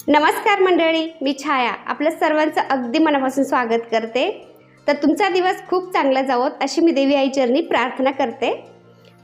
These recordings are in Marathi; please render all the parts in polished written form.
नमस्कार मंडळी, मी छाया आपल्या सर्वांचं अगदी मनापासून स्वागत करते। तर तुमचा दिवस खूप चांगला जावोत अशी मी देवी आई चरणी प्रार्थना करते।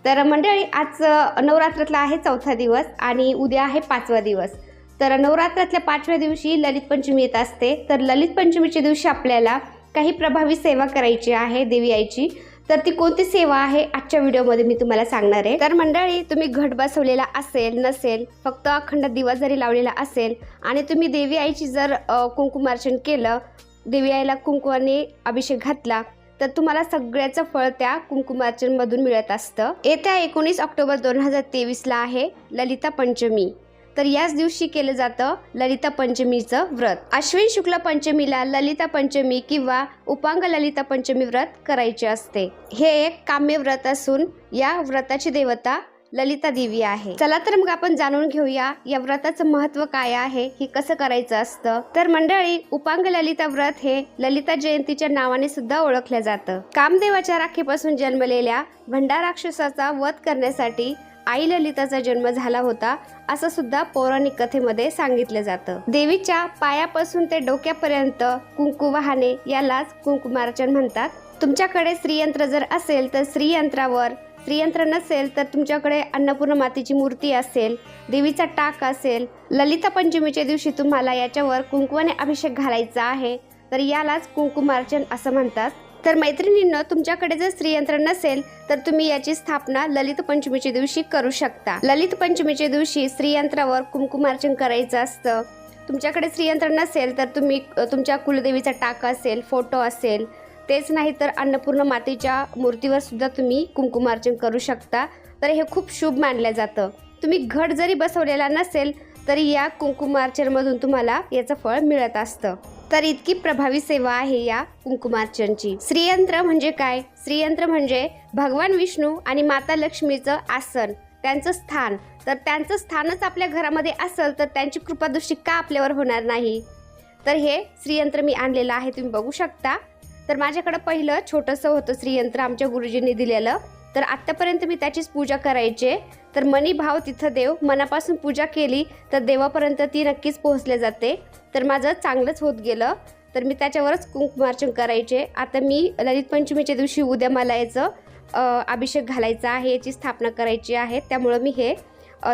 तर मंडळी, आज नवरात्रातला आहे चौथा दिवस आणि उद्या आहे पाचवा दिवस। तर नवरात्रातल्या पाचव्या दिवशी ललित पंचमी येत असते। तर ललित पंचमीच्या दिवशी आपल्याला काही प्रभावी सेवा करायची आहे देवी आईची। तर ती कोणती सेवा आहे आजच्या व्हिडिओमध्ये मी तुम्हाला सांगणार आहे। तर मंडळी, तुम्ही घट बसवलेला असेल नसेल, फक्त अखंड दिवा जरी लावलेला असेल आणि तुम्ही देवी आईची जर कुंकुमार्चन केलं, देवी आईला कुंकवाने अभिषेक घातला, तर तुम्हाला सगळ्याचं फळ त्या कुंकुमार्चन मधून मिळत असतं। येत्या 19 ऑक्टोबर 2023 ला आहे ललिता पंचमी। तर याच दिवशी केलं जातं ललिता पंचमीचं व्रत। अश्विन शुक्ल पंचमीला ललिता पंचमी किंवा उपांग ललिता पंचमी व्रत करायचे असते। हे एक काम्य व्रत असून या व्रताची देवता ललिता देवी आहे। चला तर मग आपण जाणून घेऊया या व्रताचं महत्त्व काय आहे, हे कसं करायचं असतं। तर मंडळी, उपांग ललिता व्रत हे ललिता जयंतीच्या नावाने सुद्धा ओळखलं जातं। कामदेवाच्या राखीपासून जन्मलेल्या भंडार राक्षसाचा वध करण्यासाठी आई ललिताचा जन्म झाला होता, असं सुद्धा पौराणिक कथेमध्ये सांगितलं जातं। देवीच्या पायापासून ते डोक्यापर्यंत कुंकू वाहने यालाच कुंकुमार्चन म्हणतात। तुमच्याकडे श्रीयंत्र जर असेल तर श्रीयंत्रावर, श्रीयंत्र नसेल तर तुमच्याकडे अन्नपूर्ण मातेची मूर्ती असेल, देवीचा टाक असेल, ललिता पंचमीच्या दिवशी तुम्हाला याच्यावर कुंकवाने अभिषेक घालायचा आहे, तर यालाच कुंकुमार्चन असं म्हणतात। तर मैत्रिणींनो, तुमच्याकडे जर श्रीयंत्र नसेल तर तुम्ही याची स्थापना ललित पंचमीच्या दिवशी करू शकता। ललित पंचमीच्या दिवशी श्रीयंत्रावर कुंकुमार्चन करायचं असतं। तुमच्याकडे श्रीयंत्र नसेल तर तुम्ही तुमच्या कुलदेवीचा टाक असेल, फोटो असेल, तेच नाही तर अन्नपूर्ण मातेच्या मूर्तीवर सुद्धा तुम्ही कुंकुमार्चन करू शकता। तर हे खूप शुभ मानलं जातं। तुम्ही घट जरी बसवलेला नसेल तरी या कुंकुमार्चनमधून तुम्हाला याचं फळ मिळत असतं। तर इतकी प्रभावी सेवा आहे या कुंकुमार्चनची। श्रीयंत्र म्हणजे काय? श्रीयंत्र म्हणजे भगवान विष्णू आणि माता लक्ष्मीचं आसन, त्यांचं स्थान। तर त्यांचं स्थानच आपल्या घरामध्ये असेल तर त्यांची कृपादृष्टी का आपल्यावर होणार नाही? तर हे श्रीयंत्र मी आणलेलं आहे, तुम्ही बघू शकता। तर माझ्याकडे पहिलं छोटंसं होतं श्रीयंत्र, आमच्या गुरुजींनी दिलेलं। तर आत्तापर्यंत मी त्याचीच पूजा करायचे। तर मनी भाव तिथं देव, मनापासून पूजा केली तर देवापर्यंत ती नक्कीच पोहोचले जाते। तर माझं चांगलंच होत गेलं, तर मी त्याच्यावरच कुंकुमार्चन करायचे। आता मी ललित पंचमीच्या दिवशी उद्या मला याचं अभिषेक घालायचा आहे, याची स्थापना करायची आहे, त्यामुळं मी हे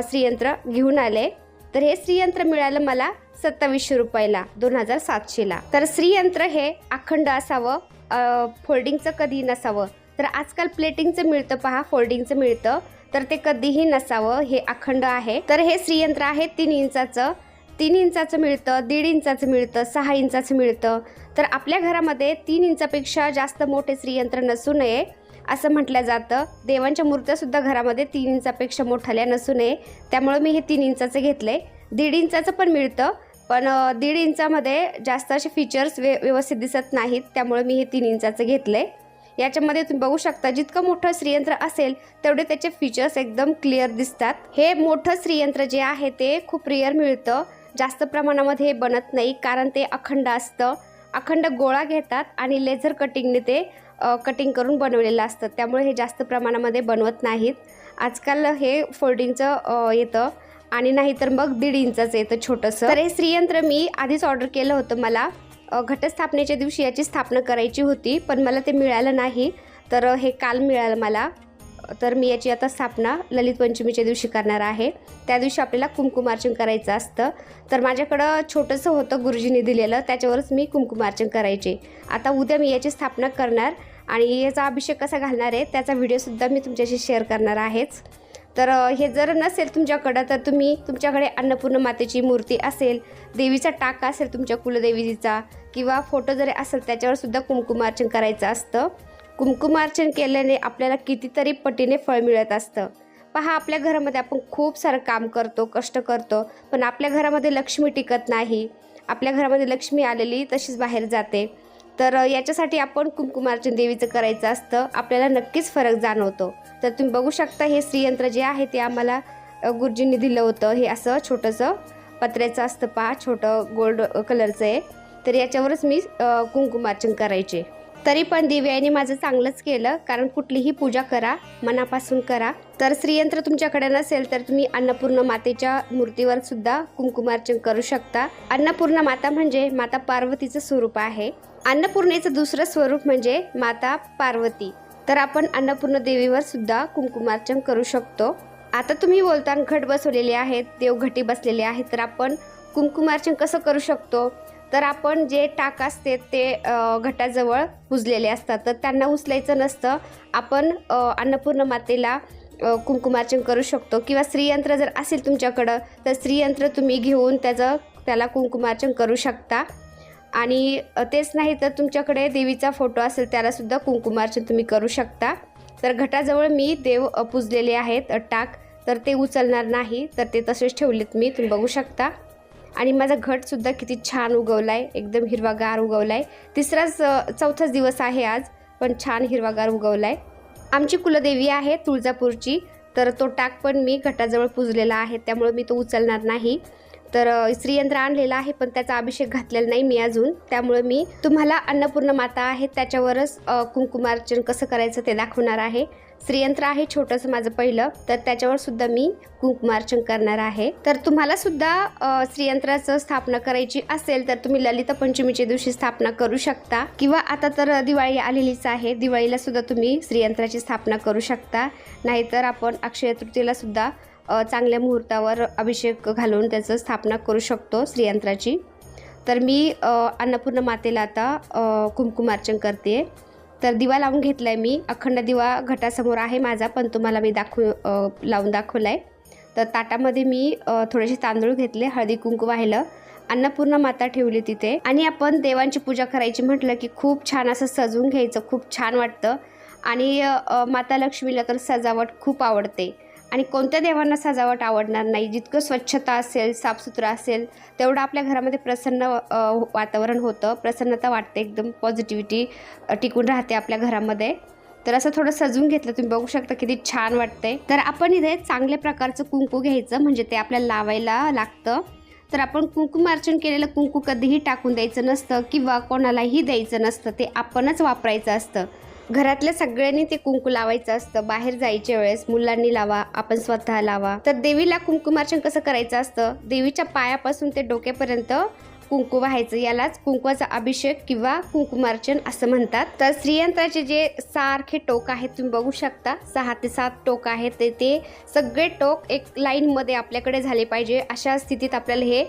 श्रीयंत्र घेऊन आले। तर हे श्रीयंत्र मिळालं मला 2700 रुपयाला, 2700 ला। तर श्रीयंत्र हे अखंड असावं, फोल्डिंगचं कधी नसावं। तर आजकाल प्लेटिंगचं मिळतं पहा, फोल्डिंगचं मिळतं, तर ते कधीही नसावं, हे अखंड आहे। तर हे श्रीयंत्र आहे 3 इंचाचं, 3 इंचाचं मिळतं, 1.5 इंचाचं मिळतं, 6 इंचाचं मिळतं। तर आपल्या घरामध्ये 3 इंचापेक्षा जास्त मोठे श्रीयंत्र नसू नये असं म्हटलं जातं। देवांच्या मूर्त्या सुद्धा घरामध्ये 3 इंचापेक्षा मोठाल्या नसू नये, त्यामुळे मी हे 3 इंचाचं घेतलंय। 1.5 इंचाचं पण मिळतं, पण 1.5 इंचामध्ये जास्त असे फीचर्स व्यवस्थित दिसत नाहीत, त्यामुळे मी हे 3 इंचाचं घेतलंय। याच्यामध्ये तुम्ही बघू शकता, जितकं मोठं श्रीयंत्र असेल तेवढे त्याचे फीचर्स एकदम क्लिअर दिसतात। हे मोठं श्रीयंत्र जे आहे ते खूप रेअर मिळतं, जास्त प्रमाणामध्ये हे बनत नाही, कारण ते अखंड असतं। अखंड गोळा घेतात आणि लेझर कटिंगने ते कटिंग करून बनवलेलं असतं, त्यामुळे हे जास्त प्रमाणामध्ये बनवत नाहीत। आजकाल हे फोल्डिंगचं येतं आणि नाहीतर मग 1.5 इंचाचं येतं छोटंसं। तर हे श्रीयंत्र मी आधीच ऑर्डर केलं होतं। मला घटस्थापनेच्या दिवशी याची स्थापना करायची होती, पण मला ते मिळालं नाही, तर हे काल मिळालं मला। तर मी याची आता स्थापना ललित पंचमीच्या दिवशी करणार आहे। त्या दिवशी आपल्याला कुंकुमार्चन करायचं असतं। तर माझ्याकडं छोटंसं होतं गुरुजींनी दिलेलं, त्याच्यावरच मी कुंकुमार्चन करायचे। आता उद्या मी याची स्थापना करणार आणि याचा अभिषेक कसा घालणार आहे त्याचा व्हिडिओसुद्धा मी तुमच्याशी शेअर करणार आहेच। तर हे जर नसेल तुमच्याकडं तर तुम्ही तुमच्याकडे अन्नपूर्ण मातेची मूर्ती असेल, देवीचा टाक असेल तुमच्या कुलदेवीचा, किंवा फोटो जरी असेल त्याच्यावर सुद्धा कुंकुमार्चन करायचं असतं। कुंकुमार्चन केल्याने आपल्याला कितीतरी पटीने फळ मिळत असतं। पहा, आपल्या घरामध्ये आपण खूप सारं काम करतो, कष्ट करतो, पण आपल्या घरामध्ये लक्ष्मी टिकत नाही। आपल्या घरामध्ये लक्ष्मी आलेली तशीच बाहेर जाते। तर याच्यासाठी आपण कुंकुमार्चन देवीचं करायचं असतं, आपल्याला नक्कीच फरक जाणवतो। तर तुम्ही बघू शकता, हे श्रीयंत्र जे आहे ते आम्हाला गुरुजींनी दिलं होतं। हे असं छोटंसं पत्र्याचं असतं पहा, छोटं गोल्ड कलरचं आहे। तर याच्यावरच मी कुंकुमार्चन करायचे। तरी पण देवी आईने माझं चांगलंच केलं, कारण कुठलीही पूजा करा मनापासून करा. तर श्रीयंत्र तुमच्याकडे नसेल तर तुम्ही अन्नपूर्णा मातेच्या मूर्तीवर सुद्धा कुंकुमार्चन करू शकता. अन्नपूर्णा माता म्हणजे माता पार्वतीचं स्वरूप आहे. अन्नपूर्णेचं दुसरं स्वरूप म्हणजे माता पार्वती. तर आपण अन्नपूर्णा देवीवर सुद्धा कुंकुमार्चन करू शकतो. आता तुम्ही बोलता घट बसवलेले आहेत, देवघटी बसलेले आहेत, तर आपण कुंकुमार्चन कसं करू शकतो? तर आपण जे टाक असते ते घटाजवळ पुजलेले असतात, तर त्यांना उचलायचं नसतं. आपण अन्नपूर्णा मातेला कुंकुमार्चन करू शकतो. किंवा श्रीयंत्र जर असेल तुमच्याकडं तर श्रीयंत्र तुम्ही घेऊन त्याला कुंकुमार्चन करू शकता. आणि तेच नाही तर तुमच्याकडे देवीचा फोटो असेल त्यालासुद्धा कुंकुमार्चन तुम्ही करू शकता. तर घटाजवळ मी देव पुजलेले आहेत टाक, तर ते उचलणार नाही, तर ते तसेच ठेवलेत मी, तुम्ही बघू शकता. आणि माझा घटसुद्धा किती छान उगवला आहे, एकदम हिरवागार उगवला आहे. चौथाच दिवस आहे आज, पण छान हिरवागार उगवला आहे. आमची कुलदेवी आहे तुळजापूरची, तर तो टाक पण मी घटाजवळ पुजलेला आहे, त्यामुळे मी तो उचलणार नाही. तर श्रीयंत्र आणलेला आहे पण त्याचा अभिषेक घातलेला नाही मी अजून, त्यामुळे मी तुम्हाला अन्नपूर्णा माता आहे त्याच्यावरच कुंकुमार्चन कसं करायचं ते दाखवणार आहे. श्रीयंत्र आहे छोटंसं माझं पहिलं, तर त्याच्यावर सुद्धा मी कुंकुमार्चन करणार आहे. तर तुम्हाला सुद्धा श्रीयंत्राचं स्थापना करायची असेल तर तुम्ही ललिता पंचमीच्या दिवशी स्थापना करू शकता. किंवा आता तर दिवाळी आलेलीच आहे, दिवाळीला सुद्धा तुम्ही श्रीयंत्राची स्थापना करू शकता. नाहीतर आपण अक्षय तृतीयेला सुद्धा चांगल्या मुहूर्तावर अभिषेक घालून त्याचं स्थापना करू शकतो श्रीयंत्राची. तर मी अन्नपूर्णा मातेला आता कुंकुमार्चन करते. तर दिवा लावून घेतला आहे मी, अखंड दिवा घटासमोर आहे माझा, पण तुम्हाला मी लावून दाखवला आहे. तर ताटामध्ये मी थोडेसे तांदूळ घेतले, हळदी कुंकू वाहिलं, अन्नपूर्णा माता ठेवली तिथे. आणि आपण देवांची पूजा करायची म्हटलं की खूप छान असं सजवून घ्यायचं, खूप छान वाटतं. आणि माता लक्ष्मीला तर सजावट खूप आवडते. आणि कोणत्या देवांना सजावट आवडणार नाही? जितकं स्वच्छता असेल, साफसुथरं असेल, तेवढं आपल्या घरामध्ये प्रसन्न वातावरण होतं, प्रसन्नता वाटते, एकदम पॉझिटिव्हिटी टिकून राहते आपल्या घरामध्ये. तर असं थोडं सजवून घेतलं, तुम्ही बघू शकता किती छान वाटते. तर आपण इथे चांगल्या प्रकारचं कुंकू घ्यायचं, म्हणजे ते आपल्याला लावायला लागतं. तर आपण कुंकुमार्चन केलेलं कुंकू कधीही टाकून द्यायचं नसतं किंवा कोणालाही द्यायचं नसतं, ते आपणच वापरायचं असतं. घरातल्या सगळ्यांनी ते कुंकू लावायचं असतं. बाहेर जायच्या वेळेस मुलांनी लावा, आपण स्वतः लावा. तर देवीला कुंकुमार्चन कसं करायचं असतं? देवीच्या पायापासून ते डोक्यापर्यंत कुंकू वाहायचं, यालाच कुंकवाचा अभिषेक किंवा कुंकुमार्चन असं म्हणतात. तर श्रीयंत्राचे जे सारखे टोक आहेत तुम्ही बघू शकता, 6 ते 7 टोक आहेत, ते सगळे टोक एक लाईनमध्ये आपल्याकडे झाले पाहिजे. अशा स्थितीत आपल्याला हे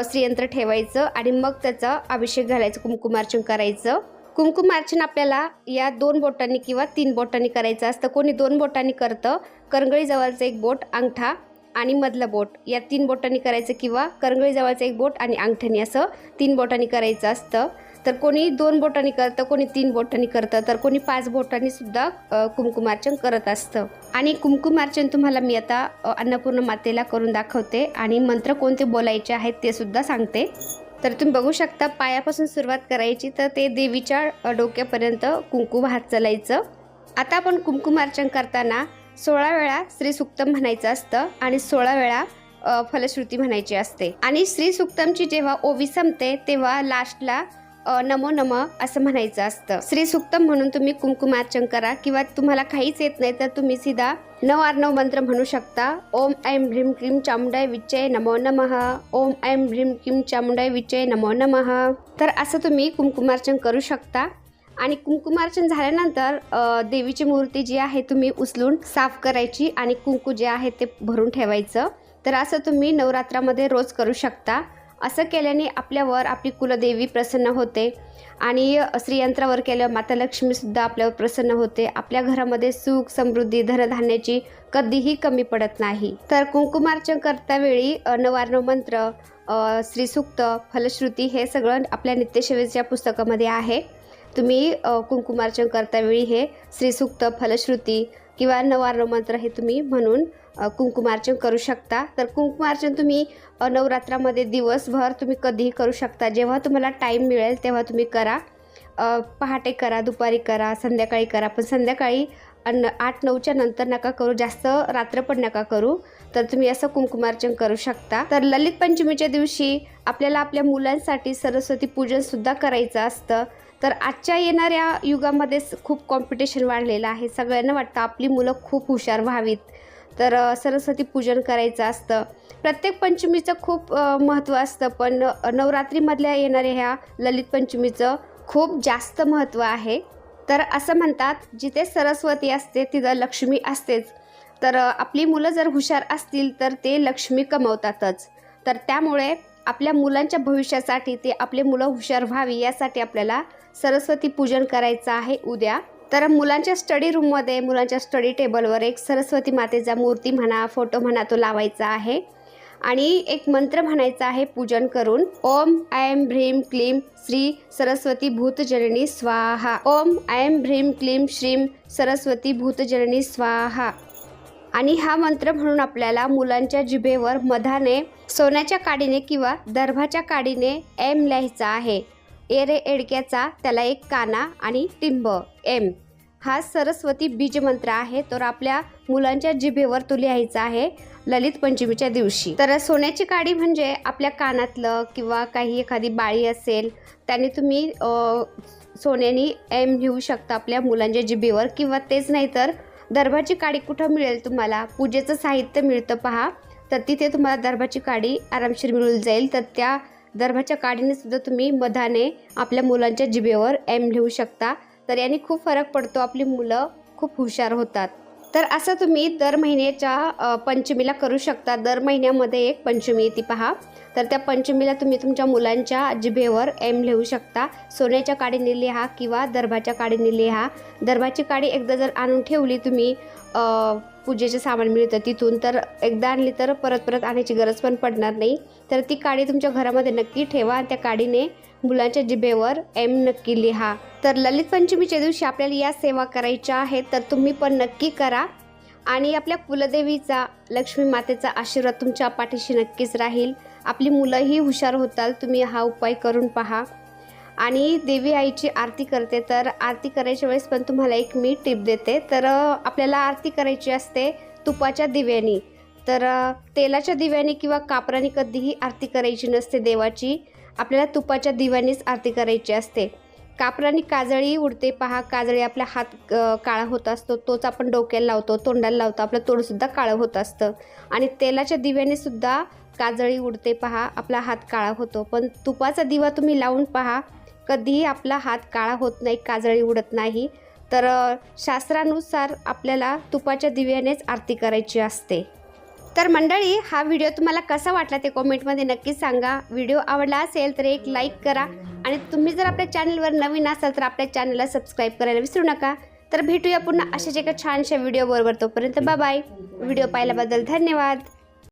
श्रीयंत्र ठेवायचं आणि मग त्याचा अभिषेक घालायचं, कुंकुमार्चन करायचं. कुंकुमार्चन आपल्याला या 2 बोटांनी किंवा 3 बोटांनी करायचं असतं. कोणी 2 बोटांनी करतं, करंगळीजवळचं एक बोट, अंगठा आणि मधलं बोट, या 3 बोटांनी करायचं, किंवा करंगळीजवळचं एक बोट आणि अंगठ्यानी, असं 3 बोटांनी करायचं असतं. तर कोणी 2 बोटांनी करतं, कोणी 3 बोटांनी करतं, तर कोणी 5 बोटांनी सुद्धा कुंकुमार्चन करत असतं. आणि कुंकुमार्चन तुम्हाला मी आता अन्नपूर्णा मातेला करून दाखवते आणि मंत्र कोणते बोलायचे आहेत ते सुद्धा सांगते. तर तुम्ही बघू शकता, पायापासून सुरुवात करायची, तर ते देवीच्या डोक्यापर्यंत कुंकू वाहत चालायचं. आता आपण कुंकुमार्चन करताना 16 वेळा श्रीसुक्तम म्हणायचं असतं आणि 16 वेळा फलश्रुती म्हणायची असते. आणि श्रीसुक्तमची जेव्हा ओवी संपते तेव्हा लास्टला नमो नमः असं म्हणायचं असतं. श्रीसुक्तम म्हणून तुम्ही कुंकुमार्चन करा, किंवा तुम्हाला काहीच येत नाही तर तुम्ही सीधा 9 मंत्र म्हणू शकता. ओम ऐं ह्रीं क्लीं चामुंडाय विच्चे नमो नमः, ओम ऐं ह्रीं क्लीं चामुंडाय विच्चे नमो नमः. तर असं तुम्ही कुंकुमार्चन करू शकता. आणि कुंकुमार्चन झाल्यानंतर देवीची मूर्ती जी आहे तुम्ही उचलून साफ करायची आणि कुंकू जे आहे ते भरून ठेवायचं. तर असं तुम्ही नवरात्रामध्ये रोज करू शकता. असं केल्याने आपल्यावर आपली कुलदेवी प्रसन्न होते आणि श्रीयंत्रावर केलं माता लक्ष्मीसुद्धा आपल्यावर प्रसन्न होते. आपल्या घरामध्ये सुख, समृद्धी, धनधान्याची कधीही कमी पडत नाही. तर कुंकुमार्चन करतावेळी 9 मंत्र, श्रीसूक्त, फलश्रुती हे सगळं आपल्या नित्यसेवेच्या पुस्तकामध्ये आहे. तुम्ही कुंकुमार्चन करतावेळी हे श्रीसूक्त, फलश्रुती किंवा 9 मंत्र हे तुम्ही म्हणून कुंकुमार्चन करू शकता. तर कुंकुमार्चन तुम्ही नवरात्रामध्ये दिवसभर तुम्ही कधीही करू शकता. जेव्हा तुम्हाला टाईम मिळेल तेव्हा तुम्ही करा. पहाटे करा, दुपारी करा, संध्याकाळी करा, पण संध्याकाळी 8-9च्या नंतर नका करू, जास्त रात्र पण नका करू. तर तुम्ही असं कुंकुमार्चन करू शकता. तर ललित पंचमीच्या दिवशी आपल्याला आपल्या मुलांसाठी सरस्वती पूजनसुद्धा करायचं असतं. तर आजच्या येणाऱ्या युगामध्ये खूप कॉम्पिटिशन वाढलेलं आहे. सगळ्यांना वाटतं आपली मुलं खूप हुशार व्हावीत, तर सरस्वती पूजन करायचं असतं. प्रत्येक पंचमीचं खूप महत्त्व असतं, पण नवरात्रीमधल्या येणाऱ्या ह्या ललित पंचमीचं खूप जास्त महत्त्व आहे. तर असं म्हणतात, जिथे सरस्वती असते तिथं लक्ष्मी असतेच. तर आपली मुलं जर हुशार असतील तर ते लक्ष्मी कमवतातच. तर त्यामुळे आपल्या मुलांच्या भविष्यासाठी, ते आपले मुलं हुशार व्हावी यासाठी आपल्याला सरस्वती पूजन करायचं आहे उद्या. तर मुलांच्या स्टडी रूममध्ये, मुलांच्या स्टडी टेबलवर एक सरस्वती मातेचा मूर्ती म्हणा, फोटो म्हणा, तो लावायचा आहे आणि एक मंत्र म्हणायचा आहे पूजन करून. ओम ऐं ह्रीं क्लीं श्री सरस्वती भूतजननी स्वाहा. ओम ऐं ह्रीं क्लीं श्रीं सरस्वती भूतजननी स्वाहा. आणि हा मंत्र म्हणून आपल्याला मुलांच्या जिभेवर मधाने, सोन्याच्या काडीने किंवा दर्भाच्या काडीने एम लिहायचा आहे. एरे एडक्याचा त्याला एक काना आणि टिंब एम. हा सरस्वती बीज मंत्र आहे. तर आपल्या मुलांच्या जिभेवर तो लिहायचा आहे ललित पंचमीच्या दिवशी. तर सोन्याची काडी म्हणजे आपल्या कानातलं किंवा काही एखादी बाळी असेल त्याने तुम्ही सोन्यानी एम लिहू शकता आपल्या मुलांच्या जिभेवर. किंवा तेच नाही तर दर्भाची काडी कुठं मिळेल तुम्हाला, पूजेचं साहित्य मिळतं पहा, तर तिथे तुम्हाला दर्भाची काडी आरामशीर मिळून जाईल. तर त्या दर्भाच्या काडीने सुद्धा तुम्ही मधाने आपल्या मुलांच्या जिभेवर एम लिहू शकता. तर याने खूप फरक पडतो, आपली मुलं खूप हुशार होतात. तर असं तुम्ही दर महिन्याच्या पंचमीला करू शकता. दर महिन्यामध्ये एक पंचमी येते पहा, तर त्या पंचमीला तुम्ही तुमच्या मुलांच्या जिभेवर एम लिहू शकता. सोन्याच्या काडीने लिहा किंवा दर्भाच्या काडीने लिहा. दर्भाची काडी एकदा जर आणून ठेवली तुम्ही, पूजेचे सामान मिळतं तिथून, तर एकदा आणली तर परत परत आणायची गरज पण पडणार नाही. तर ती काडी तुमच्या घरामध्ये नक्की ठेवा आणि त्या काडीने मुलांच्या जिभेवर एम नक्की लिहा. तर ललित पंचमीच्या दिवशी आपल्याला या सेवा करायच्या आहेत, तर तुम्ही पण नक्की करा. आणि आपल्या कुलदेवीचा, लक्ष्मी मातेचा आशीर्वाद तुमच्या पाठीशी नक्कीच राहील. आपली मुलंही हुशार होताल. तुम्ही हा उपाय करून पहा. आणि देवी आईची आरती करते, तर आरती करायच्या वेळेस पण तुम्हाला एक मी टिप देते. तर आपल्याला आरती करायची असते तुपाच्या दिव्यानी. तर तेलाच्या दिव्याने किंवा कापराने कधीही आरती करायची नसते देवाची. आपल्याला तुपाच्या दिव्यानेच आरती करायची असते. कापराने काजळी उडते पहा, काजळी आपला हात काळा होत असतो, तोच आपण डोक्याला लावतो, तोंडाला लावतो, आपलं तोंडसुद्धा काळं होत असतं. आणि तेलाच्या दिव्याने सुद्धा काजळी उडते पहा, आपला हात काळा होतो. पण तुपाचा दिवा तुम्ही लावून पहा, कधीही आपला हात काळा होत नाही, काजळी उडत नाही. तर शास्त्रानुसार आपल्याला तुपाच्या दिव्यानेच आरती करायची असते. तर मंडळी, हा व्हिडिओ तुम्हाला कसा वाटला ते कॉमेंटमध्ये नक्कीच सांगा. व्हिडिओ आवडला असेल तर एक लाईक करा आणि तुम्ही जर आपल्या चॅनलवर नवीन असाल तर आपल्या चॅनलला सबस्क्राईब करायला विसरू नका. तर भेटूया पुन्हा अशाच एका छानशा व्हिडिओबरोबर. तोपर्यंत बाय बाय. व्हिडिओ पाहिल्याबद्दल धन्यवाद.